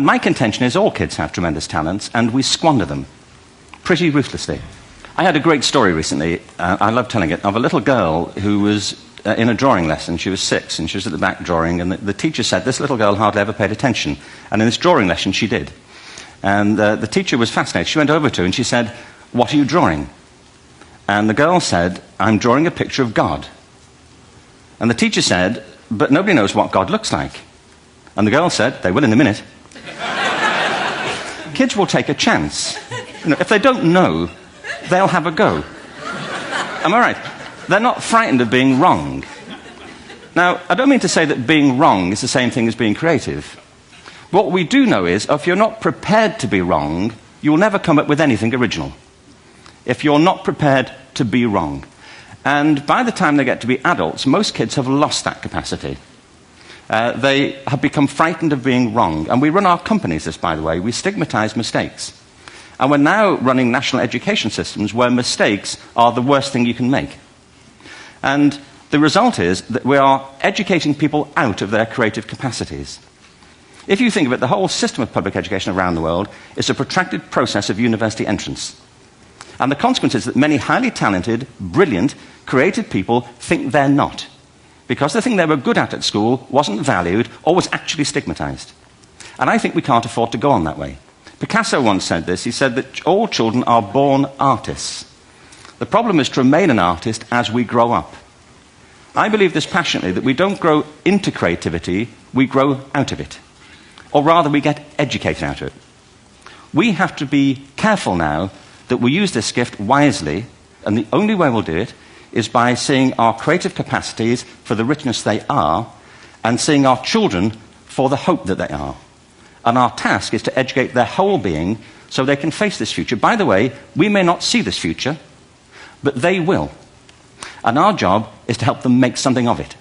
My contention is all kids have tremendous talents, and we squander them pretty ruthlessly. I had a great story recently, I love telling it, of a little girl who was in a drawing lesson. She was 6, and she was at the back drawing, and the teacher said this little girl hardly ever paid attention. And in this drawing lesson, she did. And the teacher was fascinated. She went over to her and she said, "What are you drawing?" And the girl said, "I'm drawing a picture of God." And the teacher said, "But nobody knows what God looks like." And the girl said, "They will in a minute." Kids will take a chance. If they don't know, they'll have a go. Am I right? They're not frightened of being wrong. Now, I don't mean to say that being wrong is the same thing as being creative. What we do know is, if you're not prepared to be wrong, you'll never come up with anything original. If you're not prepared to be wrong. And by the time they get to be adults, most kids have lost that capacity. They have become frightened of being wrong. And we run our companies this, by the way. We stigmatize mistakes. And we're now running national education systems where mistakes are the worst thing you can make. And the result is that we are educating people out of their creative capacities. If you think of it, the whole system of public education around the world is a protracted process of university entrance. And the consequence is that many highly talented, brilliant, creative people think they're not, because the thing they were good at school wasn't valued or was actually stigmatized. And I think we can't afford to go on that way. Picasso once said this. He said that all children are born artists. The problem is to remain an artist as we grow up. I believe this passionately, that we don't grow into creativity, we grow out of it. Or rather, we get educated out of it. We have to be careful now that we use this gift wisely, and the only way we'll do it is by seeing our creative capacities for the richness they are, and seeing our children for the hope that they are. And our task is to educate their whole being so they can face this future. By the way, we may not see this future, but they will. And our job is to help them make something of it.